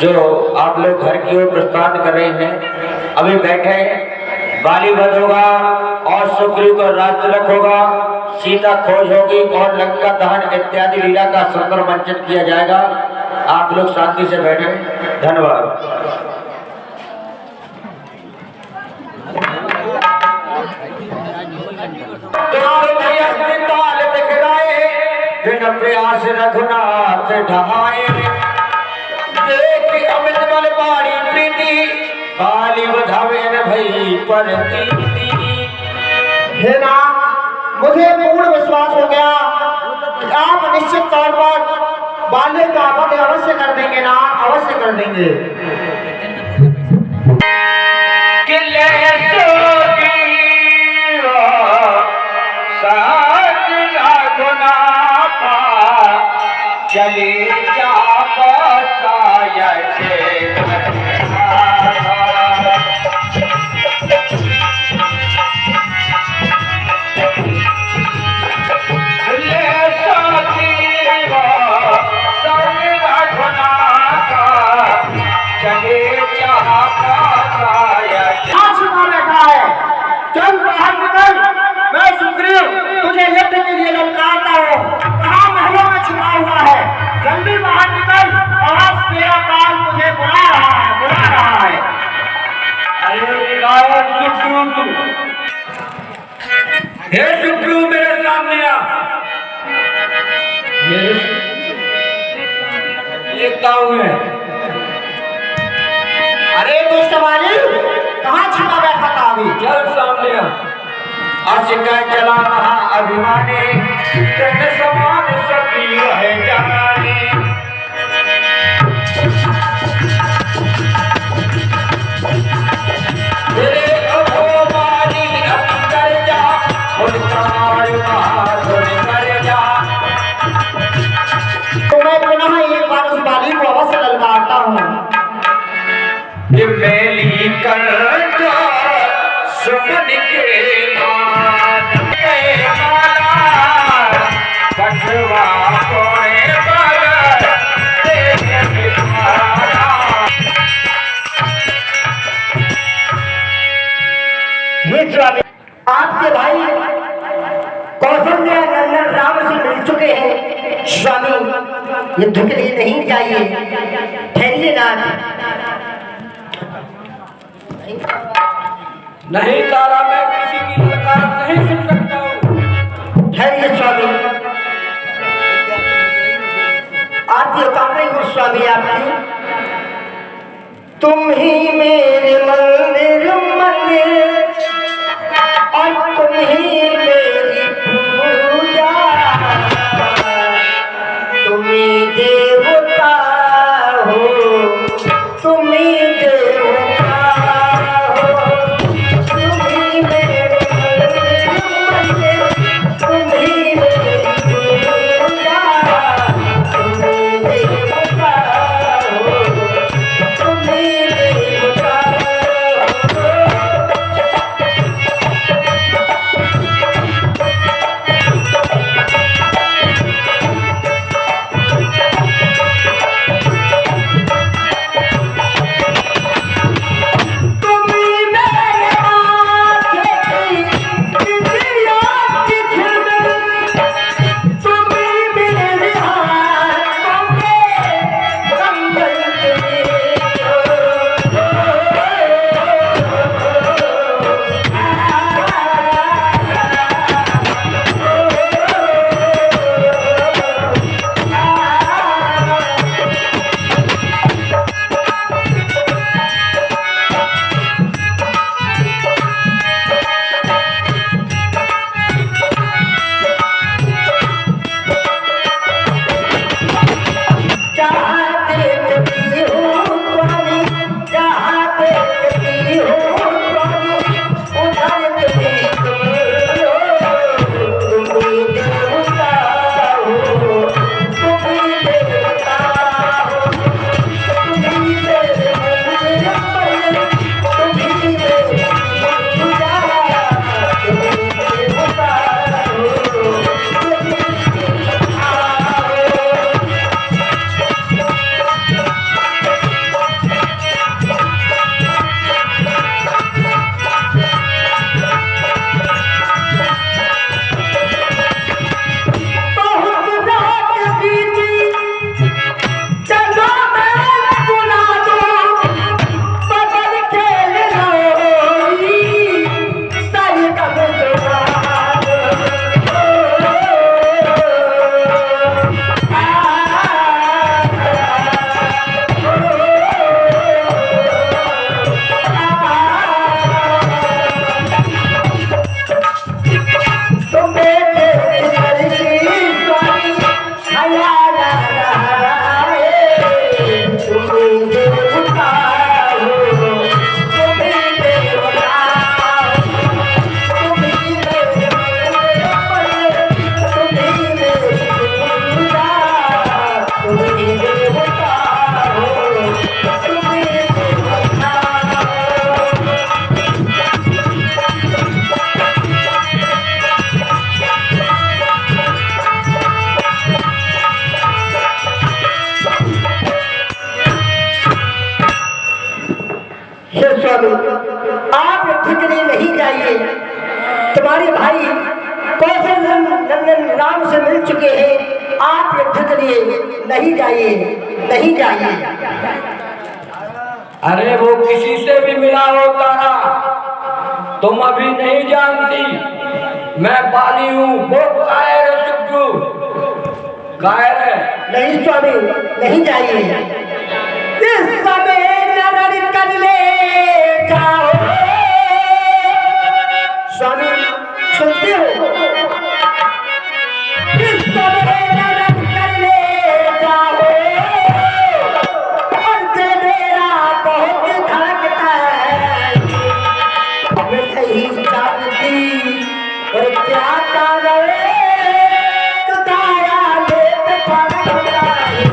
जो आप लोग घर की ओर प्रस्थान कर रहे हैं, अभी बैठे बाली वध होगा और सुग्रीव को राज्य तिलक होगा, सीता खोज होगी और लंका दहन इत्यादि लीला का सुंदर मंचन किया जाएगा। आप लोग शांति से बैठे। धन्यवाद। प्रयास रघुनाथ ढहाए, देख अमित बल बाड़ी प्रीति, बाली बधावे न भई परती। हे नाम, मुझे पूर्ण विश्वास हो गया कि आप निश्चित तौर पर बाल्य का वध अवश्य कर देंगे। नाम अवश्य कर देंगे। चले जा मैं सुग्रीव तुझे युद्ध के लिए ललकारता हूँ। कहाँ महलों में छिपा हुआ है? जल्दी बाहर निकल, आज तेरा काल मुझे बुला रहा है। अरे सुग्रीव, तू हे सुग्रीव मेरे सामने आ। ये गाँव है। अरे दुष्ट वाली, कहाँ छिपा बैठा था अभी? चल सामने आ। असिका चला महा अभिमानी, तेन समान सभी है जानी। तेरे अभोमानी अंतर जा, उनकार महाधुर कर जा। तो मैं पुनः एक बार उस बाली को अवश्य ललकारता हूँ। ये मेली कर सुमन के आपके भाई कौशल्या नंदन राम से मिल चुके हैं। स्वामी, युद्ध के लिए नहीं जाइए, ठहरिए नाथ। नहीं तारा, मैं किसी की ललकार नहीं सुन सकता हूँ। ठहरिए स्वामी, आरती उतार रही हूँ स्वामी आपकी। तुम ही मेरे मंदिर मंदिर और तुम ही मेरी पूजा, तुम ही देवता हो, तुम ही देवता हो, तुम ही मेरे मंदिर, तुम ही मेरी पूजा, तुम ही देवता हो, तुम ही देवता हो। तुम्हारे भाई कौशल नंदन राम से मिल चुके हैं, आप युद्ध के लिए नहीं जाइए, नहीं जाइए। अरे वो किसी से भी मिला हो तारा, तुम अभी नहीं जानती मैं बाली हूँ। वो कायर है सुखू, कायर है। नहीं स्वामी, नहीं जाइए। इस समय नरड़ कर ले जाओ। स्वामी सुनते हो? इस समय नरड़ कर ले जाओ और दिल मेरा बहुत धड़कता है। मैं नहीं जानती और क्या कारण तो तारा लेत पड़ता है।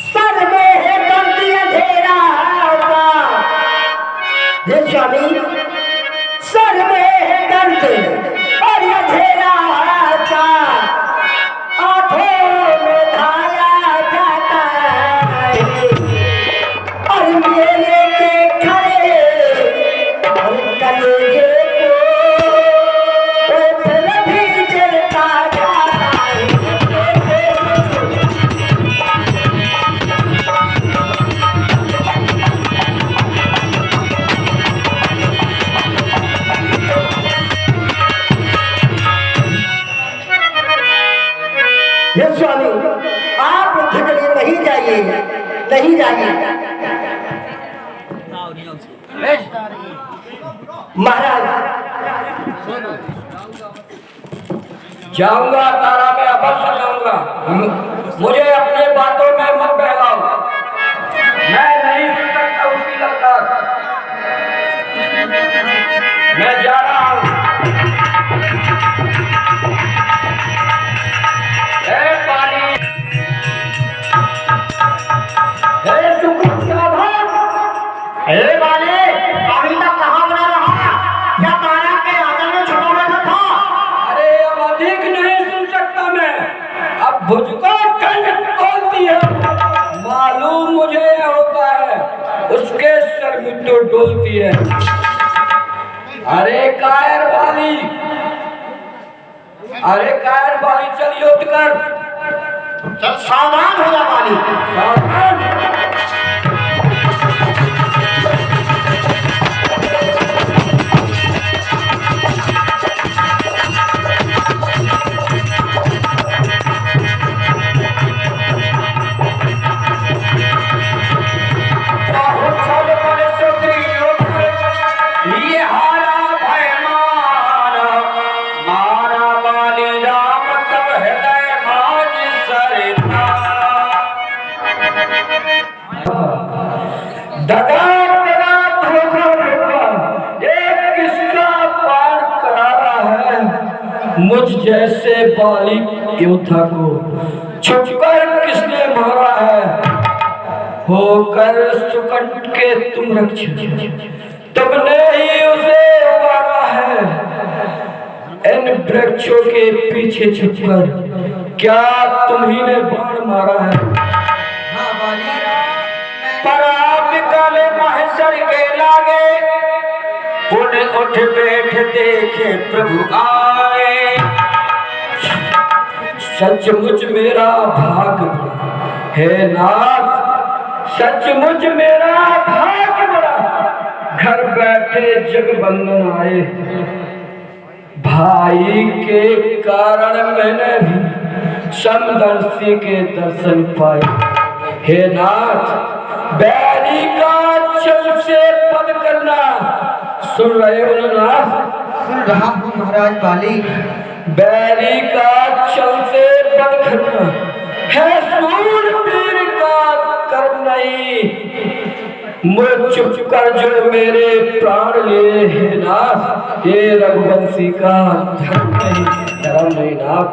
सर में है दर्द अंधेरा का, हे स्वामी, सर में है दर्द और अंधेरा का, आंखों में धाया जाता है और मेरे के खड़े और कलेजे को वो फिर भी गिरता जाता है। हे स्वामी, आप युद्ध के लिए नहीं जाइए, नहीं जाइए। महाराज जाऊंगा तारा, मैं अवश्य जाऊंगा। मुझे अपने बातों में मत बहलाओ, मैं नहीं सुन सकता उसकी ललकार। मैं जा रहा हूँ। हे पानी, हे सुकुन साधन, हे बाले, अभी तक कहाँ बना रहा? क्या तारा के आंचल में छुपा बैठा था? अरे अब अधिक नहीं सुन सकता मैं। अब भुजको कंठ खोलती है, मालूम मुझे यह होता है, उसके सर में तो डोलती है। अरे कायर वाली, अरे कायर वाली, चल युद्ध कर। चल सावधान हो जा बाली। सावधान। बहुत सालों पहले सुखी युद्ध, ये हारा भय मारा, मारा बाली राम तब हृदय माज सरिता। दगा तेरा धोखा धोखा, एक किसका पार करारा है मुझ जैसे बाली योद्धा को, छुपकर किसने मारा है, होकर सुकंठ के तुम रक्षक, तुमने ही उसे उबारा है। इन वृक्षों के पीछे छुपकर क्या तुम ही ने बाण मारा है? पर आप काले महसर के लागे, पुन उठ बैठ देखे प्रभु आए। सचमुच मेरा भाग है नाथ, सचमुच मेरा भाग बड़ा, घर बैठे जगबंधन आए। भाई के कारण मैंने भी समदर्शी के दर्शन पाए। हे नाथ, बैरी का चल से पद करना, सुन रहे हो ना नाथ? सुन रहा हूँ महाराज बाली। बैरी का चल से पद करना है सूरवीर का कर्म नहीं। मुझ चुप कर जो मेरे प्राण लिए है नाथ, ये रघुवंशी का धर्म नहीं, धर्म नहीं नाथ।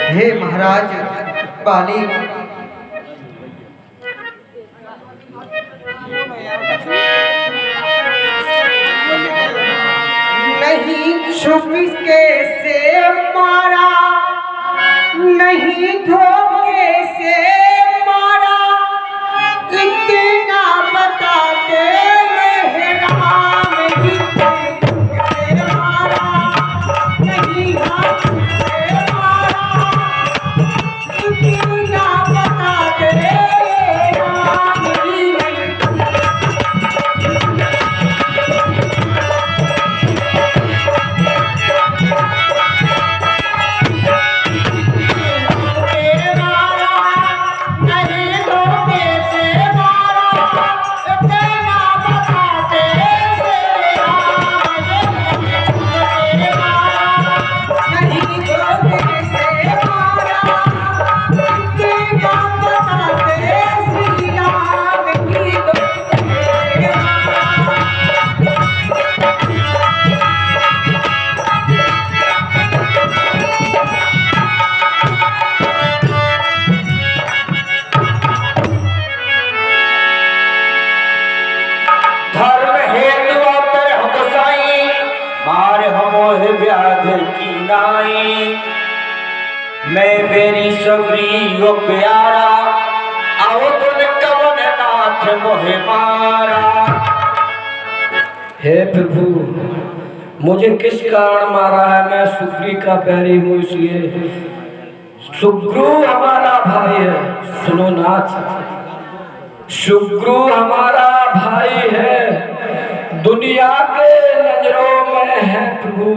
हे महाराज बाली, छुपके से मारा नहीं धोखे से मारा, इतना बताते रहे राम ही से मारा, नहीं हाथ से मारा, इतना बताते राम ही व्याध की नाई, मैं मेरी सगरी प्यारा, आओ तुम कवन नाथ मोहे मारा। हे प्रभु, मुझे किस कारण मारा है? मैं सुग्री का बैरी हूँ, इसलिए सुग्रू हमारा भाई है। सुनो नाथ, सुग्रू हमारा भाई है, दुनिया के नजरों में है प्रभु,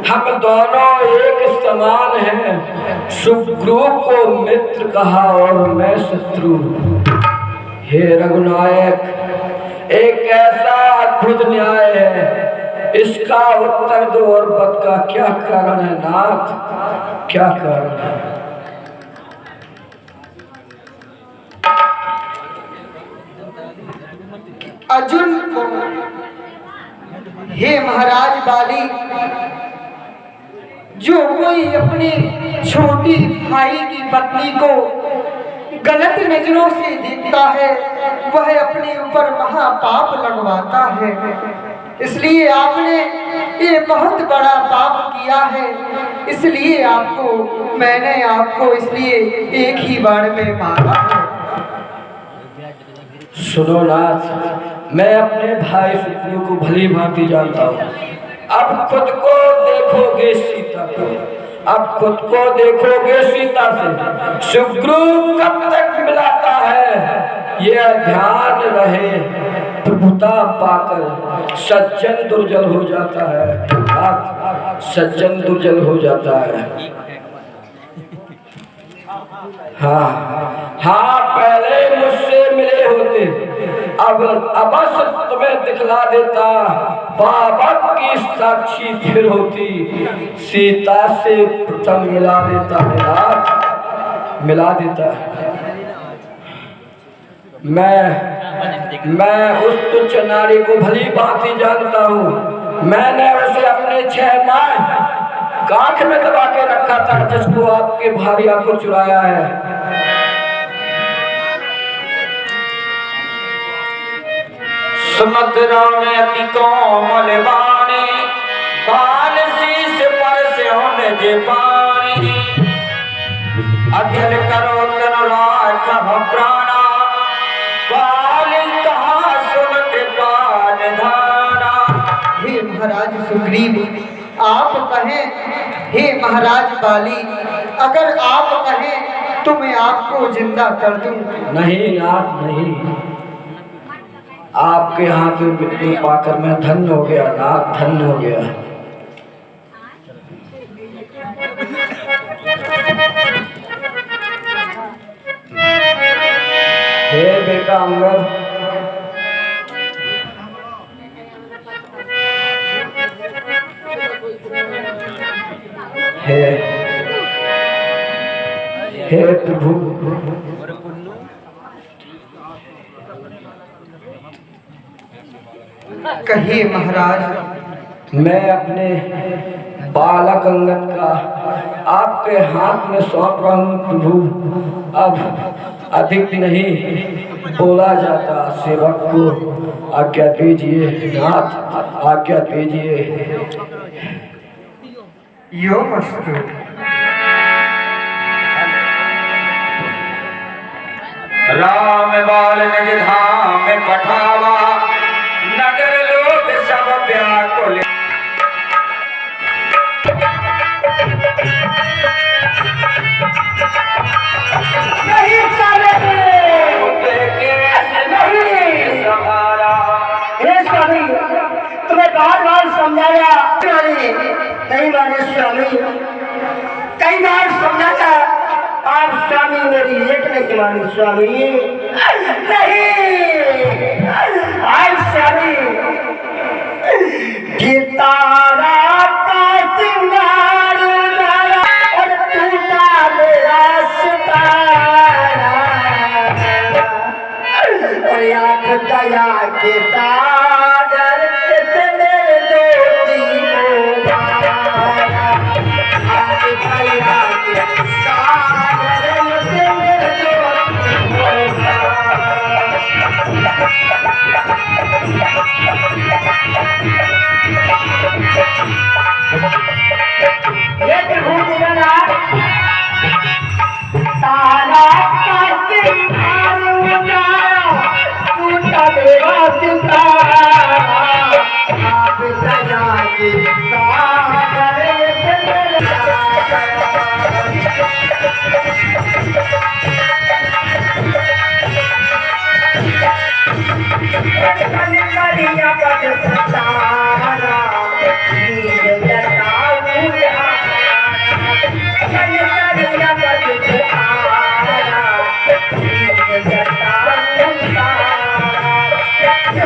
हम दोनों एक समान हैं। सुग्रू को मित्र कहा और मैं शत्रु। हे रघुनायक, एक ऐसा अद्भुत न्याय है, इसका उत्तर दो और पद का क्या कारण है नाथ, क्या कारण है? अर्जुन को, हे महाराज बाली, जो कोई अपनी छोटी भाई की पत्नी को गलत नजरों से देखता है, वह अपने ऊपर महापाप लगवाता है। इसलिए आपने ये बहुत बड़ा पाप किया है, इसलिए मैंने आपको इसलिए एक ही बार में मारा है। सुनो नाथ, मैं अपने भाई सुग्रीव को भली भांति जानता हूँ। अब खुद को देखोगे सीता को, अब खुद को देखोगे सीता से। सुग्रीव कब तक मिलाता है, यह ध्यान रहे। प्रभुता पाकर सज्जन दुर्जल हो जाता है, नाथ, सज्जन दुर्जल हो जाता है। हाँ, पहले मुझसे मिले होते, अब अवश्य तुम्हें दिखला देता। बाबा की साक्षी फिर होती, सीता से प्रथम मिला देता है नाथ, मिला देता है। मैं उस तुच्छ नारी को भली भांति जानता हूँ। मैंने उसे अपने 6 माह कांख में दबा के रखा था, जिसको आपके भारिया को चुराया है। सुमद्रा में अति कोमल बाणी, बाल शीश पर से होने जे पानी, अखिल करो तन राख प्राणा, बाल कहा सुनत पान धारा। हे महाराज सुग्रीव, आप कहें, हे महाराज बाली, अगर आप कहें तो मैं आपको जिंदा कर दूं। नहीं नाथ, नहीं, आपके हाथ में मृत्यु पाकर मैं धन्य हो गया नाथ, धन्य हो गया। हे बेटा अंगद, हे प्रभु, कहिए महाराज। मैं अपने बालक अंगद का आपके हाथ में सौंप रहा हूँ प्रभु। अब अधिक नहीं बोला जाता, सेवक को आज्ञा दीजिए नाथ, आज्ञा दीजिए। यो मस्तु। राम बाल निज धाम पठावा, नगर लोग सब व्याकुल। नहीं चलेंगे, नहीं सहारा। हे स्वामी, तुम्हें बार बार समझाया नहीं माने स्वामी, कई बार समझाया, आप स्वामी मेरी एक नहीं मानी स्वामी। नहीं आज स्वामी गीतारा का सिंगार उजाला और टूटा मेरा सितारा और आँख दया के सागर इतने ज्योति को मारा। आँख दया के सागर इतने ज्योति को मारा। ये प्रभु दीनानाथ तारा का सिंगार उजाला टूटा मेरा सितारा। आप दया के सागर इतने कलिया पद सतारा नीर जटाऊ कलिया पद सतारा नीर जटाऊ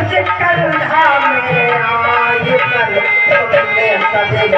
जिस कंधा में आय कर तुमने सदैव